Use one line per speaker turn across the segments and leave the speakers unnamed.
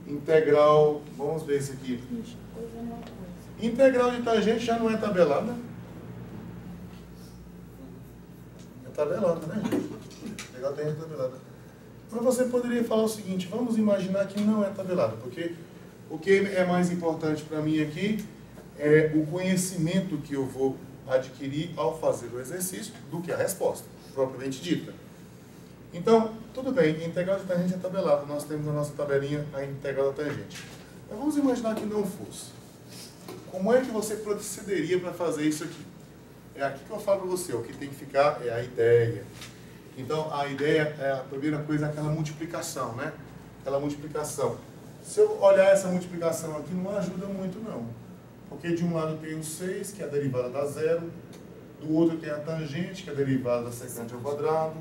Integral, vamos ver esse aqui. Integral de tangente já não é tabelada? É tabelada, né, gente? Integral de tangente é tabelada. Mas você poderia falar o seguinte, vamos imaginar que não é tabelada, porque o que é mais importante para mim aqui é o conhecimento que eu vou adquirir ao fazer o exercício do que a resposta, propriamente dita. Então, tudo bem, integral de tangente é tabelada, nós temos na nossa tabelinha a integral da tangente. Mas vamos imaginar que não fosse. Como é que você procederia para fazer isso aqui? É aqui que eu falo para você, o que tem que ficar é a ideia. Então, a ideia é a primeira coisa, aquela multiplicação, né? Aquela multiplicação. Se eu olhar essa multiplicação aqui, não ajuda muito, não. Porque de um lado tem o 6, que é a derivada da zero, do outro tem a tangente, que é a derivada da secante ao quadrado.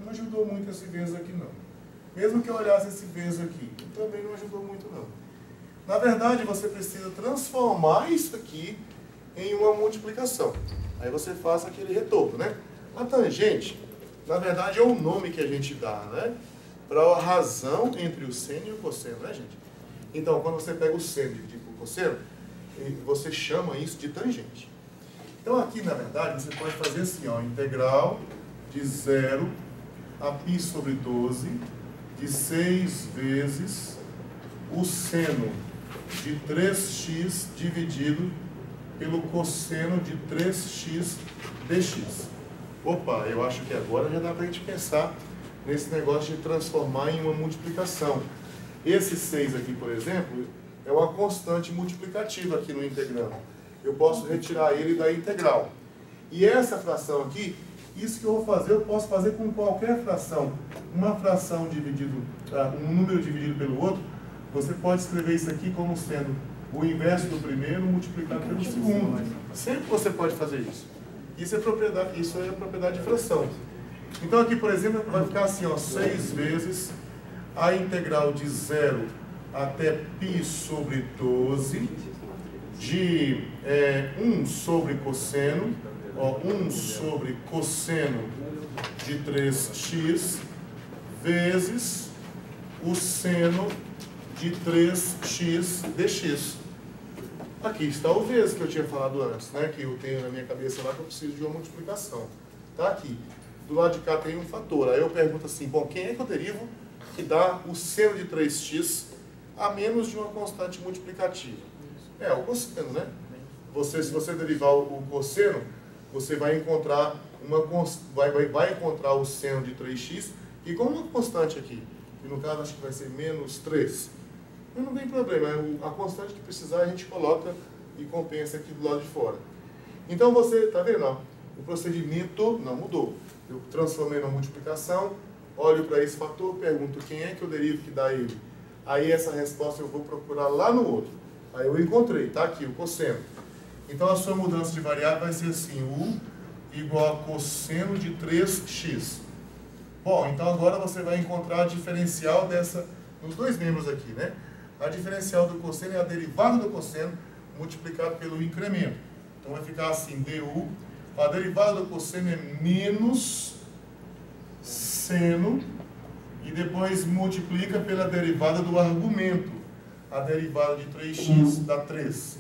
Não ajudou muito esse vezes aqui, não. Mesmo que eu olhasse esse vezes aqui, também não ajudou muito, não. Na verdade, você precisa transformar isso aqui em uma multiplicação. Aí você faz aquele retorno, né? A tangente, na verdade, é o nome que a gente dá, né? Para a razão entre o seno e o cosseno, né, gente? Então, quando você pega o seno e divide por cosseno, você chama isso de tangente. Então, aqui, na verdade, você pode fazer assim, ó, integral de 0 a π sobre 12 de 6 vezes o seno de 3x dividido pelo cosseno de 3x dx. Opa, eu acho que agora já dá para a gente pensar nesse negócio de transformar em uma multiplicação. Esse 6 aqui, por exemplo, é uma constante multiplicativa aqui no integrando. Eu posso retirar ele da integral. E essa fração aqui, isso que eu vou fazer, eu posso fazer com qualquer fração. Uma fração dividido, um número dividido pelo outro, você pode escrever isso aqui como sendo o inverso do primeiro multiplicado pelo segundo. Sempre você pode fazer isso. Isso é propriedade de fração. Então aqui, por exemplo, vai ficar assim, ó, 6 vezes a integral de 0 até π sobre 12 de 1 sobre cosseno, ó, 1 sobre cosseno de 3x vezes o seno de 3x dx. Aqui está o vezes que eu tinha falado antes, né? Que eu tenho na minha cabeça lá que eu preciso de uma multiplicação. Tá aqui. Do lado de cá tem um fator. Aí eu pergunto assim, bom, quem é que eu derivo que dá o seno de 3x a menos de uma constante multiplicativa? É o cosseno, né? Se você derivar o cosseno, você vai encontrar vai encontrar o seno de 3x e com uma constante aqui, que no caso acho que vai ser menos 3. Mas não tem problema, a constante que precisar a gente coloca e compensa aqui do lado de fora. Então você, tá vendo? Ó, o procedimento não mudou. Eu transformei na multiplicação, olho para esse fator, pergunto quem é que eu derivo que dá ele. Aí essa resposta eu vou procurar lá no outro. Aí eu encontrei, tá aqui, o cosseno. Então a sua mudança de variável vai ser assim, u igual a cosseno de 3x. Bom, então agora você vai encontrar a diferencial nos dois membros aqui, né? A diferencial do cosseno é a derivada do cosseno multiplicado pelo incremento. Então vai ficar assim, du, a derivada do cosseno é menos seno, e depois multiplica pela derivada do argumento. A derivada de 3x dá 3.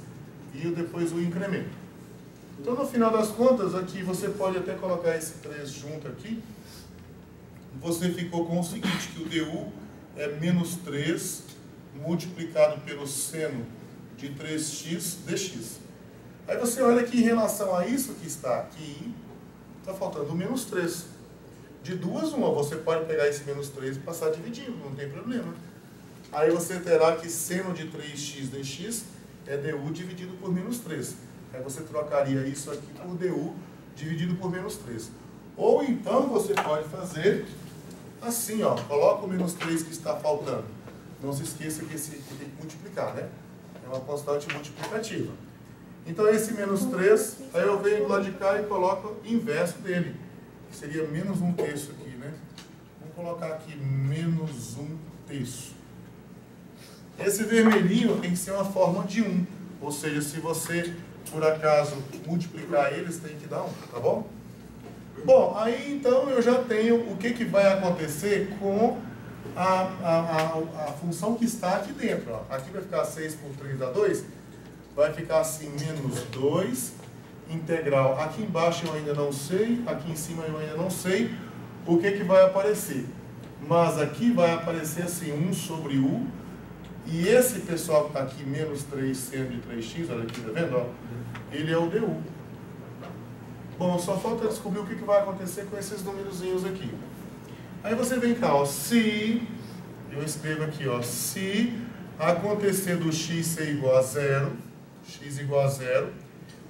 E depois o incremento. Então, no final das contas, aqui você pode até colocar esse 3 junto aqui. Você ficou com o seguinte, que o du é menos 3 multiplicado pelo seno de 3x dx. Aí você olha que em relação a isso que está aqui, está faltando o menos 3. De duas, uma, você pode pegar esse menos 3 e passar dividindo, não tem problema. Aí você terá que seno de 3x dx é du dividido por menos 3. Aí você trocaria isso aqui por du dividido por menos 3. Ou então você pode fazer assim, ó, coloca o menos 3 que está faltando. Não se esqueça que esse aqui tem que multiplicar, né? É uma constante multiplicativa. Então esse menos 3, aí eu venho do lado de cá e coloco o inverso dele, que seria menos 1/3 aqui, né? Vamos colocar aqui menos 1/3. Esse vermelhinho tem que ser uma forma de 1. Ou seja, se você, por acaso, multiplicar eles, tem que dar 1, tá bom? Bom, aí então eu já tenho o que vai acontecer com a função que está aqui dentro. Ó. Aqui vai ficar 6 por 3 dá 2. Vai ficar assim, menos 2, integral. Aqui embaixo eu ainda não sei, aqui em cima eu ainda não sei o que vai aparecer. Mas aqui vai aparecer assim, 1 sobre u. E esse pessoal que está aqui, menos 3 seno de 3x, olha aqui, tá vendo? Ó? Ele é o du. Bom, só falta descobrir o que vai acontecer com esses númerozinhos aqui. Aí você vem cá, ó, se, eu escrevo aqui, ó, se acontecer do x ser igual a 0, x igual a 0,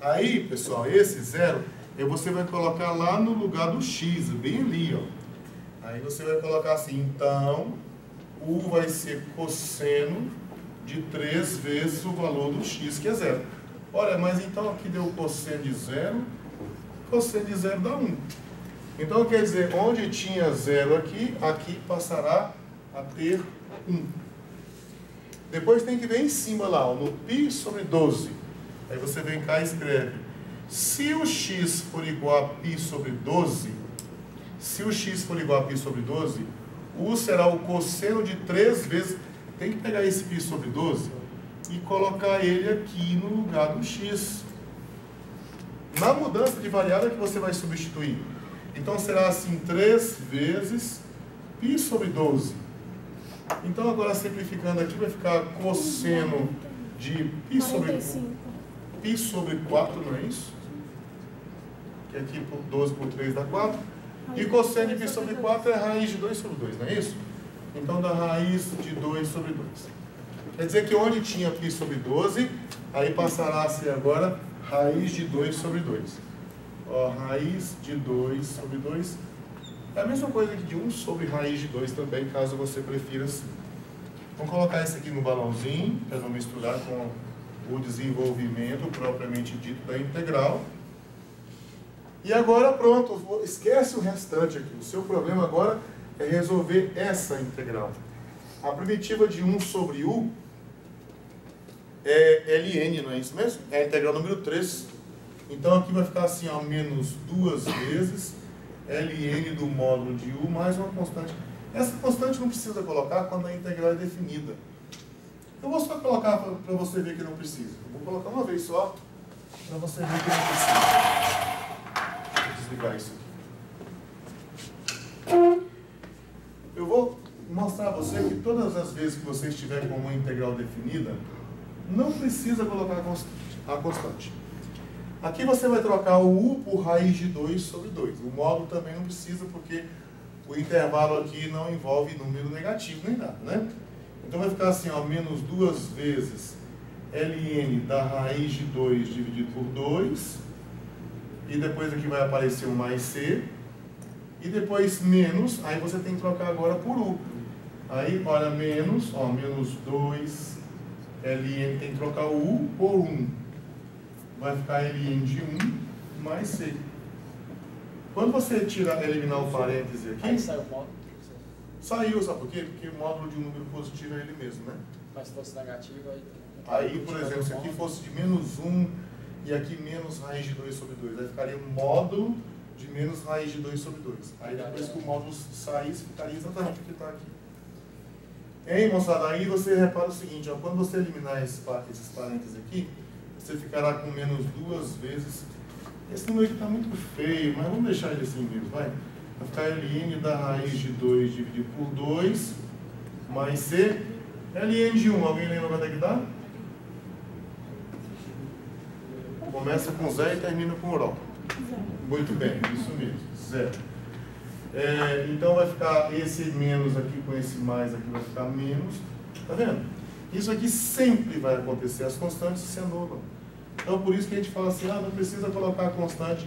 aí, pessoal, esse 0, você vai colocar lá no lugar do x, bem ali, ó. Aí você vai colocar assim, então, u vai ser cosseno de 3 vezes o valor do x, que é 0. Olha, mas então aqui deu cosseno de 0, cosseno de 0 dá 1. Então, quer dizer, onde tinha 0 aqui, aqui passará a ter 1. Depois tem que ver em cima lá, ó, no π sobre 12. Aí você vem cá e escreve. Se o x for igual a π sobre 12, se o x for igual a π sobre 12, u será o cosseno de 3 vezes. Tem que pegar esse π sobre 12 e colocar ele aqui no lugar do x. Na mudança de variável que você vai substituir. Então será assim 3 vezes π sobre 12. Então agora simplificando aqui vai ficar cosseno de π sobre 4, não é isso? Que aqui por 12 por 3 dá 4. E cosseno de π sobre 4 é raiz de 2 sobre 2, não é isso? Então dá raiz de 2 sobre 2. Quer dizer que onde tinha π sobre 12, aí passará a ser agora raiz de 2 sobre 2. Ó, raiz de 2 sobre 2 é a mesma coisa que de 1 sobre raiz de 2 também, caso você prefira assim. Vamos colocar isso aqui no balãozinho, para não misturar com o desenvolvimento propriamente dito da integral. E agora pronto, esquece o restante aqui. O seu problema agora é resolver essa integral. A primitiva de 1 sobre u é ln, não é isso mesmo? É a integral número 3. Então aqui vai ficar assim, ó, menos 2 vezes ln do módulo de u mais uma constante. Essa constante não precisa colocar quando a integral é definida. Eu vou só colocar para você ver que não precisa. Eu vou colocar uma vez só para você ver que não precisa. Vou desligar isso aqui. Eu vou mostrar a você que todas as vezes que você estiver com uma integral definida, não precisa colocar a constante. Aqui você vai trocar o u por raiz de 2 sobre 2. O módulo também não precisa, porque o intervalo aqui não envolve número negativo nem nada, né? Então vai ficar assim, ó, menos 2 vezes ln da raiz de 2 dividido por 2. E depois aqui vai aparecer um mais c. E depois menos, aí você tem que trocar agora por u. Aí, olha, menos 2 ln, tem que trocar o u por 1. Vai ficar ln de 1 mais c. Quando você eliminar o parêntese aqui...
Aí sai o módulo.
Saiu, sabe por quê? Porque o módulo de um número positivo é ele mesmo, né?
Mas se fosse negativo, aí...
Aí, por exemplo, se aqui fosse de menos 1 e aqui menos raiz de 2 sobre 2, aí ficaria um módulo de menos raiz de 2 sobre 2. Aí depois que o módulo saísse, ficaria exatamente o que está aqui. Hein, moçada? Aí você repara o seguinte, ó, quando você eliminar esses parênteses aqui, você ficará com menos 2 vezes. Esse número aqui está muito feio, mas vamos deixar ele assim mesmo, vai. Vai ficar ln da raiz de 2 dividido por 2, mais c. ln de 1, alguém lembra quanto é que dá? Começa com 0 e termina com ρ. Muito bem, isso mesmo, 0. Então vai ficar esse menos aqui com esse mais aqui, vai ficar menos. Tá vendo? Isso aqui sempre vai acontecer, as constantes se anulam. Então por isso que a gente fala assim, não precisa colocar a constante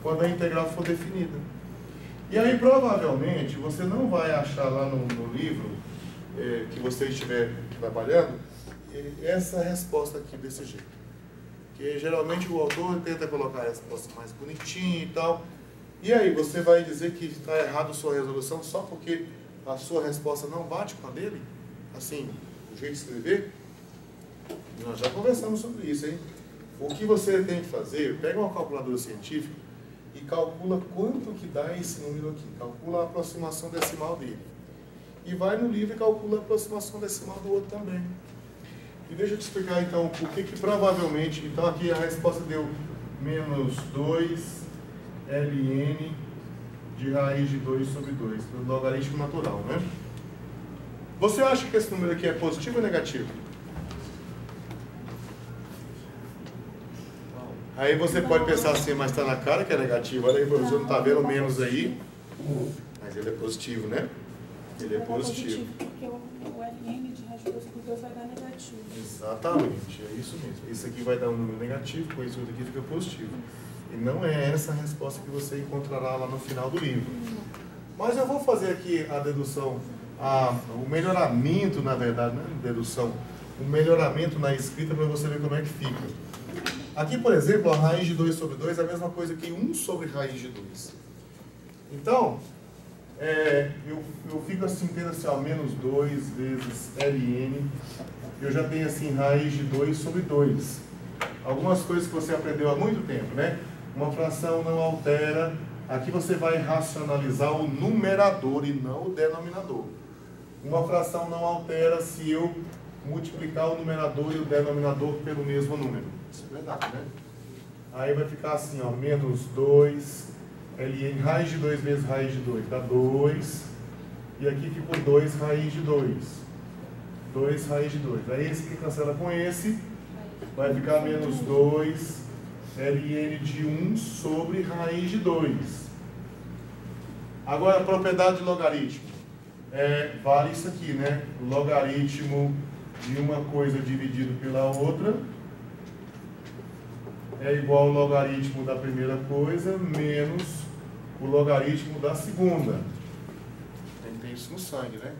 quando a integral for definida. E aí provavelmente você não vai achar lá no livro que você estiver trabalhando essa resposta aqui desse jeito. Porque geralmente o autor tenta colocar a resposta mais bonitinha e tal. E aí você vai dizer que está errado a sua resolução só porque a sua resposta não bate com a dele? Assim, o jeito de escrever? Nós já conversamos sobre isso, hein? O que você tem que fazer, pega uma calculadora científica e calcula quanto que dá esse número aqui. Calcula a aproximação decimal dele. e vai no livro e calcula a aproximação decimal do outro também. E deixa eu te explicar então por que provavelmente, então aqui a resposta deu menos 2 ln de raiz de 2 sobre 2, do logaritmo natural, né? Você acha que esse número aqui é positivo ou negativo? Aí você pode pensar assim, mas está na cara que é negativo. Olha aí, você não está vendo menos aí. Mas ele é positivo, né? Ele é positivo.
Porque o ln de raiz de 2 sobre 2 vai dar negativo.
Exatamente, é isso mesmo. Isso aqui vai dar um número negativo, com isso aqui fica positivo. E não é essa a resposta que você encontrará lá no final do livro. Mas eu vou fazer aqui a dedução, o melhoramento, na verdade, não é dedução, o melhoramento na escrita para você ver como é que fica. Aqui, por exemplo, a raiz de 2 sobre 2 é a mesma coisa que 1 sobre raiz de 2. Então, eu fico assim, tendo assim, ó, menos 2 vezes ln, eu já tenho assim, raiz de 2 sobre 2. Algumas coisas que você aprendeu há muito tempo, né? Uma fração não altera, aqui você vai racionalizar o numerador e não o denominador. Uma fração não altera se eu multiplicar o numerador e o denominador pelo mesmo número. Isso é verdade, né? Aí vai ficar assim, ó, menos 2, ln, raiz de 2 vezes raiz de 2, dá 2. E aqui ficou 2 raiz de 2. 2 raiz de 2. Aí esse que cancela com esse, vai ficar menos 2 ln de 1 sobre raiz de 2. Agora, a propriedade de logaritmo. Vale isso aqui, né? O logaritmo de uma coisa dividido pela outra é igual ao logaritmo da primeira coisa menos o logaritmo da segunda. Tem isso no sangue, né?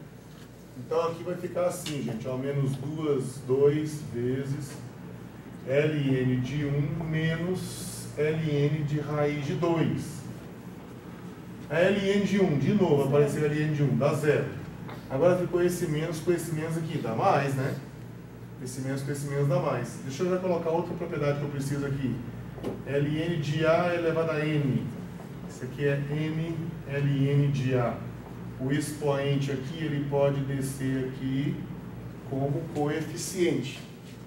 Então aqui vai ficar assim, gente, ó, menos 2 vezes ln de 1 menos ln de raiz de 2. A ln de 1, de novo, apareceu ln de 1, dá 0. Agora ficou esse menos com esse menos aqui, dá mais, né? Esse menos com esse menos dá mais. Deixa eu já colocar outra propriedade que eu preciso aqui. ln de A elevado a n. Isso aqui é m ln de A. O expoente aqui, ele pode descer aqui como coeficiente.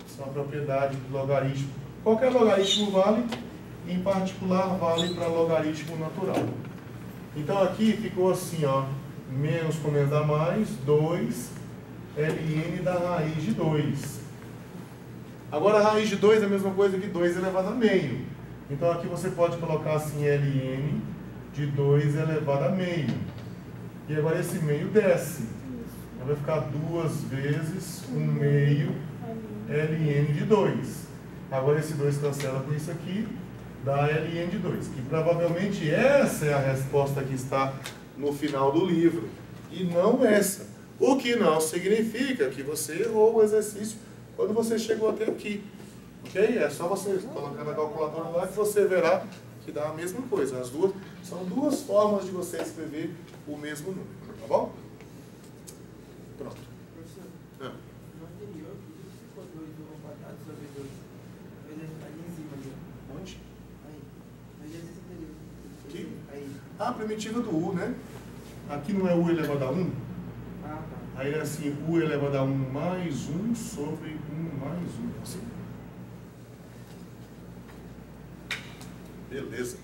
Isso é uma propriedade do logaritmo. Qualquer logaritmo vale, em particular vale para logaritmo natural. Então aqui ficou assim, ó, menos com menos dá mais, 2 ln da raiz de 2. Agora a raiz de 2 é a mesma coisa que 2 elevado a meio. Então aqui você pode colocar assim ln de 2 elevado a meio. E agora esse meio desce. Vai ficar 2 vezes 1 meio ln de 2. Agora esse 2 cancela com isso aqui, dá ln de 2. Que provavelmente essa é a resposta que está no final do livro. E não essa. O que não significa que você errou o exercício quando você chegou até aqui. Ok? É só você colocar na calculadora lá que você verá que dá a mesma coisa. As duas são duas formas de você escrever o mesmo número. Tá bom? Pronto.
Professor, no anterior, se for 2 ao quadrado sobre 2, ali em cima ali.
Onde?
Aí. No exercício anterior.
Aqui?
Aí.
A primitiva do U, né? Aqui não é U elevado a 1?
Ah, tá.
Aí é assim, U elevado a 1 mais 1 sobre 1 mais 1. Assim. Beleza.